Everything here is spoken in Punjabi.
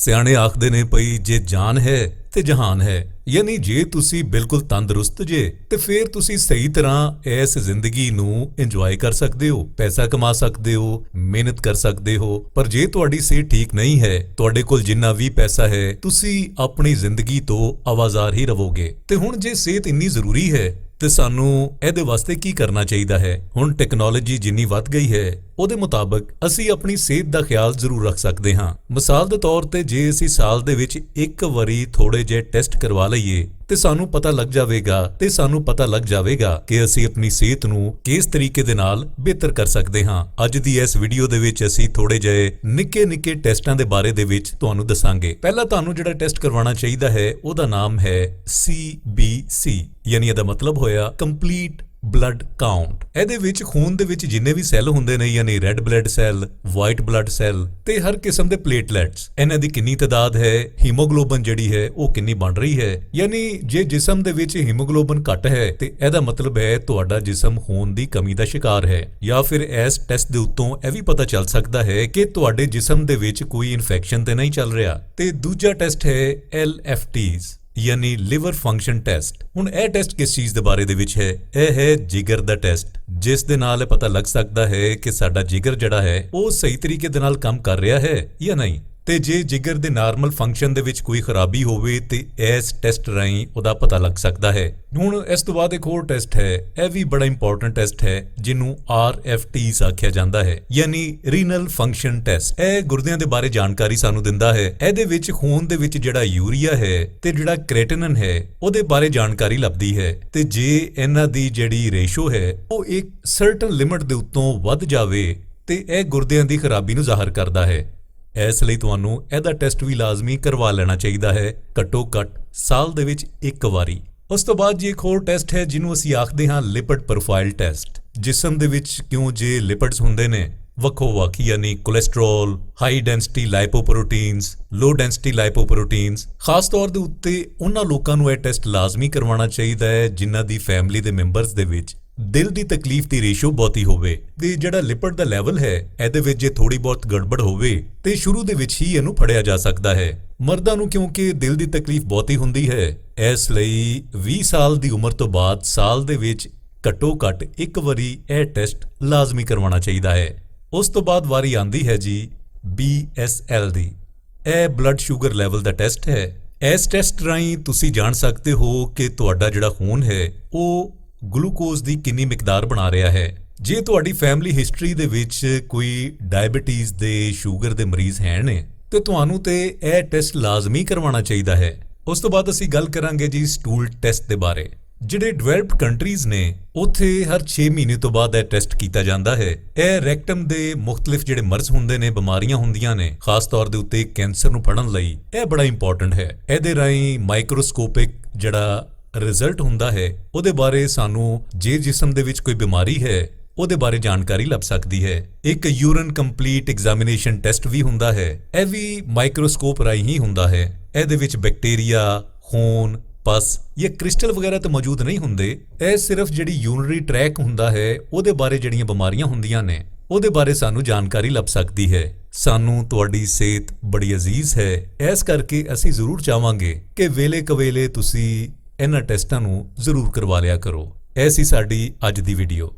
ਸਿਆਣੇ ਆਖਦੇ ਨੇ ਭਈ ਜੇ ਜਾਨ ਹੈ ਤੇ ਜਹਾਨ ਹੈ। ਯਾਨੀ ਜੇ ਤੁਸੀਂ ਬਿਲਕੁਲ ਤੰਦਰੁਸਤ ਜੇ ਤੇ ਫਿਰ ਤੁਸੀਂ ਸਹੀ ਤਰ੍ਹਾਂ ਇਸ ਜ਼ਿੰਦਗੀ ਨੂੰ ਇੰਜੋਏ ਕਰ ਸਕਦੇ ਹੋ, ਪੈਸਾ ਕਮਾ ਸਕਦੇ ਹੋ, ਮਿਹਨਤ ਕਰ ਸਕਦੇ ਹੋ। ਪਰ ਜੇ ਤੁਹਾਡੀ ਸਿਹਤ ਠੀਕ ਨਹੀਂ ਹੈ, ਤੁਹਾਡੇ ਕੋਲ ਜਿੰਨਾ ਵੀ ਪੈਸਾ ਹੈ, ਤੁਸੀਂ ਆਪਣੀ ਜ਼ਿੰਦਗੀ ਤੋਂ ਆਵਾਜ਼ਾਰ ਹੀ ਰਹੋਗੇ। ਤੇ ਹੁਣ ਜੇ ਸਿਹਤ ਇੰਨੀ ਜ਼ਰੂਰੀ ਹੈ ਤੇ ਸਾਨੂੰ ਇਹਦੇ ਵਾਸਤੇ ਕੀ ਕਰਨਾ ਚਾਹੀਦਾ ਹੈ? ਹੁਣ ਟੈਕਨੋਲੋਜੀ ਜਿੰਨੀ ਵੱਧ ਗਈ ਹੈ ਉਹਦੇ ਮੁਤਾਬਕ ਅਸੀਂ ਆਪਣੀ ਸਿਹਤ ਦਾ ਖਿਆਲ ਜ਼ਰੂਰ ਰੱਖ ਸਕਦੇ ਹਾਂ। ਮਿਸਾਲ ਦੇ ਤੌਰ ਤੇ ਜੇ ਅਸੀਂ ਸਾਲ ਦੇ ਵਿੱਚ ਇੱਕ ਵਾਰੀ ਥੋੜੇ ਜਿਹੇ ਟੈਸਟ ਕਰਵਾ ਲਈਏ ਤੇ ਸਾਨੂੰ ਪਤਾ ਲੱਗ ਜਾਵੇਗਾ ਕਿ ਅਸੀਂ ਆਪਣੀ ਸਿਹਤ ਨੂੰ ਕਿਸ ਤਰੀਕੇ ਦੇ ਨਾਲ ਬਿਹਤਰ ਕਰ ਸਕਦੇ ਹਾਂ। ਅੱਜ ਦੀ ਇਸ ਵੀਡੀਓ ਦੇ ਵਿੱਚ ਅਸੀਂ ਥੋੜੇ ਜਿਹੇ ਨਿੱਕੇ ਟੈਸਟਾਂ ਦੇ ਬਾਰੇ ਦੇ ਵਿੱਚ ਤੁਹਾਨੂੰ ਦੱਸਾਂਗੇ। ਪਹਿਲਾਂ ਤੁਹਾਨੂੰ ਜਿਹੜਾ ਟੈਸਟ ਕਰਵਾਉਣਾ ਚਾਹੀਦਾ ਹੈ ਉਹਦਾ ਨਾਮ ਹੈ CBC, ਯਾਨੀ ਇਹਦਾ ਮਤਲਬ ਹੋਇਆ ਕੰਪਲੀਟ ਬਲੱਡ ਕਾਊਂਟ। ਇਹਦੇ ਵਿੱਚ ਖੂਨ ਦੇ ਵਿੱਚ ਜਿੰਨੇ ਵੀ ਸੈੱਲ ਹੁੰਦੇ ਨੇ, ਯਾਨੀ red blood cell, white blood cell ਤੇ ਹਰ ਕਿਸਮ ਦੇ ਪਲੇਟਲੈਟਸ, ਇਹਨਾਂ ਦੀ ਕਿੰਨੀ ਤਾਦਾਦ ਹੈ, ਹੀਮੋਗਲੋਬਿਨ ਜਿਹੜੀ ਹੈ ਉਹ ਕਿੰਨੀ ਬਣ ਰਹੀ ਹੈ। ਯਾਨੀ ਜੇ ਜਿਸਮ ਦੇ ਵਿੱਚ ਹੀਮੋਗਲੋਬਿਨ ਘੱਟ ਹੈ ਤੇ ਇਹਦਾ ਮਤਲਬ ਹੈ ਤੁਹਾਡਾ ਜਿਸਮ ਖੂਨ ਦੀ ਕਮੀ ਦਾ ਸ਼ਿਕਾਰ ਹੈ। ਜਾਂ ਫਿਰ ਇਸ ਟੈਸਟ ਦੇ ਉੱਤੋਂ ਇਹ ਵੀ ਪਤਾ ਚੱਲ ਸਕਦਾ ਹੈ ਕਿ ਤੁਹਾਡੇ ਜਿਸਮ ਦੇ ਵਿੱਚ ਕੋਈ ਇਨਫੈਕਸ਼ਨ ਤੇ ਨਹੀਂ ਚੱਲ ਰਿਹਾ। ਤੇ ਦੂਜਾ ਟੈਸਟ ਹੈ LFTs, ਯਾਨੀ ਲਿਵਰ ਫੰਕਸ਼ਨ ਟੈਸਟ। ਹੁਣ ਇਹ ਟੈਸਟ ਕਿਸ ਚੀਜ਼ ਦੇ ਬਾਰੇ ਦੇ ਵਿੱਚ ਹੈ? ਇਹ ਹੈ ਜਿਗਰ ਦਾ ਟੈਸਟ, ਜਿਸ ਦੇ ਨਾਲ ਇਹ ਪਤਾ ਲੱਗ ਸਕਦਾ ਹੈ ਕਿ ਸਾਡਾ ਜਿਗਰ ਜਿਹੜਾ ਹੈ ਉਹ ਸਹੀ ਤਰੀਕੇ ਦੇ ਨਾਲ ਕੰਮ ਕਰ ਰਿਹਾ ਹੈ ਜਾਂ ਨਹੀਂ। ਤੇ ਜੇ ਜਿਗਰ ਦੇ ਨਾਰਮਲ ਫੰਕਸ਼ਨ ਦੇ ਵਿੱਚ ਕੋਈ ਖਰਾਬੀ ਹੋਵੇ ਤੇ ਇਸ ਟੈਸਟ ਰਾਹੀਂ ਉਹਦਾ ਪਤਾ ਲੱਗ ਸਕਦਾ ਹੈ। ਹੁਣ ਇਸ ਤੋਂ ਬਾਅਦ ਇੱਕ ਹੋਰ ਟੈਸਟ ਹੈ, ਇਹ ਵੀ ਬੜਾ ਇੰਪੋਰਟੈਂਟ ਟੈਸਟ ਹੈ, ਜਿਹਨੂੰ RFTs ਆਖਿਆ ਜਾਂਦਾ ਹੈ, ਯਾਨੀ ਰੀਨਲ ਫੰਕਸ਼ਨ ਟੈਸਟ। ਇਹ ਗੁਰਦਿਆਂ ਦੇ ਬਾਰੇ ਜਾਣਕਾਰੀ ਸਾਨੂੰ ਦਿੰਦਾ ਹੈ। ਇਹਦੇ ਵਿੱਚ ਖੂਨ ਦੇ ਵਿੱਚ ਜਿਹੜਾ ਯੂਰੀਆ ਹੈ ਤੇ ਜਿਹੜਾ ਕ੍ਰੀਏਟਿਨਿਨ ਹੈ ਉਹਦੇ ਬਾਰੇ ਜਾਣਕਾਰੀ ਲੱਭਦੀ ਹੈ। ਤੇ ਜੇ ਇਹਨਾਂ ਦੀ ਜਿਹੜੀ ਰੇਸ਼ੋ ਹੈ ਉਹ ਇੱਕ ਸਰਟਨ ਲਿਮਿਟ ਦੇ ਉੱਤੋਂ ਵੱਧ ਜਾਵੇ ਤੇ ਇਹ ਗੁਰਦਿਆਂ ਦੀ ਖਰਾਬੀ ਨੂੰ ਜ਼ਾਹਰ ਕਰਦਾ ਹੈ। ਇਸ ਲਈ ਤੁਹਾਨੂੰ ਇਹਦਾ ਟੈਸਟ ਵੀ ਲਾਜ਼ਮੀ ਕਰਵਾ ਲੈਣਾ ਚਾਹੀਦਾ ਹੈ, ਘੱਟੋ ਘੱਟ ਸਾਲ ਦੇ ਵਿੱਚ ਇੱਕ ਵਾਰੀ। ਉਸ ਤੋਂ ਬਾਅਦ ਜੀ ਇੱਕ ਹੋਰ ਟੈਸਟ ਹੈ ਜਿਹਨੂੰ ਅਸੀਂ ਆਖਦੇ ਹਾਂ ਲਿਪਿਡ ਪ੍ਰੋਫਾਈਲ ਟੈਸਟ। ਜਿਸਮ ਦੇ ਵਿੱਚ ਕਿਉਂ ਜੇ ਲਿਪਿਡਸ ਹੁੰਦੇ ਨੇ ਵੱਖੋ-ਵੱਖ, ਯਾਨੀ ਕੋਲੇਸਟ੍ਰੋਲ, ਹਾਈ ਡੈਂਸਿਟੀ ਲਾਈਪੋਪ੍ਰੋਟੀਨਸ, ਲੋ ਡੈਂਸਿਟੀ ਲਾਈਪੋਪ੍ਰੋਟੀਨਸ। ਖਾਸ ਤੌਰ ਦੇ ਉੱਤੇ ਉਹਨਾਂ ਲੋਕਾਂ ਨੂੰ ਇਹ ਟੈਸਟ ਲਾਜ਼ਮੀ ਕਰਵਾਉਣਾ ਚਾਹੀਦਾ ਹੈ ਜਿਨ੍ਹਾਂ ਦੀ ਫੈਮਿਲੀ ਦੇ ਮੈਂਬਰਸ ਦੇ ਵਿੱਚ ਦਿਲ ਦੀ ਤਕਲੀਫ ਦੀ ਰੇਸ਼ੋ ਬਹੁਤੀ ਹੋਵੇ। ਤੇ ਜਿਹੜਾ ਲਿਪਿਡ ਦਾ ਲੈਵਲ ਹੈ ਇਹਦੇ ਵਿੱਚ ਜੇ ਥੋੜੀ ਬਹੁਤ ਗੜਬੜ ਹੋਵੇ ਤੇ ਸ਼ੁਰੂ ਦੇ ਵਿੱਚ ਹੀ ਇਹਨੂੰ ਫੜਿਆ ਜਾ ਸਕਦਾ ਹੈ। ਮਰਦਾਂ ਨੂੰ ਕਿਉਂਕਿ ਦਿਲ ਦੀ ਤਕਲੀਫ ਬਹੁਤੀ ਹੁੰਦੀ ਹੈ, ਇਸ ਲਈ 20 ਸਾਲ ਦੀ ਉਮਰ ਤੋਂ ਬਾਅਦ ਸਾਲ ਦੇ ਵਿੱਚ ਘੱਟੋ ਘੱਟ ਇੱਕ ਵਾਰੀ ਇਹ ਟੈਸਟ ਲਾਜ਼ਮੀ ਕਰਵਾਉਣਾ ਚਾਹੀਦਾ ਹੈ। ਉਸ ਤੋਂ ਬਾਅਦ ਵਾਰੀ ਆਂਦੀ ਹੈ ਜੀ BSL ਦੀ। ਇਹ ਬਲੱਡ ਸ਼ੂਗਰ ਲੈਵਲ ਦਾ ਟੈਸਟ ਹੈ। ਇਸ ਟੈਸਟ ਰਾਹੀਂ ਤੁਸੀਂ ਜਾਣ ਸਕਦੇ ਹੋ ਕਿ ਤੁਹਾਡਾ ਜਿਹੜਾ ਖੂਨ ਹੈ ਉਹ ਗਲੂਕੋਜ਼ ਦੀ ਕਿੰਨੀ ਮਿਕਦਾਰ ਬਣਾ ਰਿਹਾ ਹੈ। ਜੇ ਤੁਹਾਡੀ ਫੈਮਿਲੀ ਹਿਸਟਰੀ ਦੇ ਵਿੱਚ ਕੋਈ ਡਾਇਬੀਟੀਜ਼ ਦੇ, ਸ਼ੂਗਰ ਦੇ ਮਰੀਜ਼ ਨੇ ਤੇ ਤੁਹਾਨੂੰ ਤੇ ਇਹ ਟੈਸਟ ਲਾਜ਼ਮੀ ਕਰਵਾਉਣਾ ਚਾਹੀਦਾ ਹੈ। ਉਸ ਤੋਂ ਬਾਅਦ ਅਸੀਂ ਗੱਲ ਕਰਾਂਗੇ ਜੀ ਸਟੂਲ ਟੈਸਟ ਦੇ ਬਾਰੇ। ਜਿਹੜੇ ਡਿਵੈਲਪਡ ਕੰਟਰੀਜ਼ ਨੇ ਉੱਥੇ ਹਰ 6 ਮਹੀਨੇ ਤੋਂ ਬਾਅਦ ਇਹ ਟੈਸਟ ਕੀਤਾ ਜਾਂਦਾ ਹੈ। ਇਹ ਰੈਕਟਮ ਦੇ ਮੁxtਲਿਫ ਜਿਹੜੇ ਮਰਜ਼ ਹੁੰਦੇ ਨੇ, ਬਿਮਾਰੀਆਂ ਹੁੰਦੀਆਂ ਨੇ, ਖਾਸ ਤੌਰ ਦੇ ਉੱਤੇ ਕੈਂਸਰ ਨੂੰ ਫੜਨ ਲਈ ਇਹ ਬੜਾ ਇੰਪੋਰਟੈਂਟ ਹੈ। ਇਹਦੇ ਰਾਹੀਂ ਮਾਈਕਰੋਸਕੋਪਿਕ ਜਿਹੜਾ ਰਿਜ਼ਲਟ ਹੁੰਦਾ ਹੈ ਉਹਦੇ ਬਾਰੇ ਸਾਨੂੰ ਜੇ ਜਿਸਮ ਦੇ ਵਿੱਚ ਕੋਈ ਬਿਮਾਰੀ ਹੈ ਉਹਦੇ ਬਾਰੇ ਜਾਣਕਾਰੀ ਲੱਭ ਸਕਦੀ ਹੈ। ਇੱਕ ਯੂਰਿਨ ਕੰਪਲੀਟ ਐਗਜ਼ਾਮੀਨੇਸ਼ਨ ਟੈਸਟ ਵੀ ਹੁੰਦਾ ਹੈ, ਇਹ ਵੀ ਮਾਈਕਰੋਸਕੋਪ ਰਾਹੀਂ ਹੀ ਹੁੰਦਾ ਹੈ। ਇਹਦੇ ਵਿੱਚ ਬੈਕਟੀਰੀਆ, ਖੂਨ, ਪਸ ਜਾਂ ਕ੍ਰਿਸਟਲ ਵਗੈਰਾ ਤਾਂ ਮੌਜੂਦ ਨਹੀਂ ਹੁੰਦੇ। ਇਹ ਸਿਰਫ ਜਿਹੜੀ ਯੂਰਿਨਰੀ ਟਰੈਕ ਹੁੰਦਾ ਹੈ ਉਹਦੇ ਬਾਰੇ ਜਿਹੜੀਆਂ ਬਿਮਾਰੀਆਂ ਹੁੰਦੀਆਂ ਨੇ ਉਹਦੇ ਬਾਰੇ ਸਾਨੂੰ ਜਾਣਕਾਰੀ ਲੱਭ ਸਕਦੀ ਹੈ। ਸਾਨੂੰ ਤੁਹਾਡੀ ਸਿਹਤ ਬੜੀ ਅਜ਼ੀਜ਼ ਹੈ, ਇਸ ਕਰਕੇ ਅਸੀਂ ਜ਼ਰੂਰ ਚਾਹਾਂਗੇ ਕਿ ਵੇਲੇ ਕਵੇਲੇ ਤੁਸੀਂ ਇਹਨਾਂ ਟੈਸਟਾਂ ਨੂੰ ਜ਼ਰੂਰ ਕਰਵਾ ਲਿਆ ਕਰੋ। ਇਹ ਸੀ ਸਾਡੀ ਅੱਜ ਦੀ ਵੀਡੀਓ।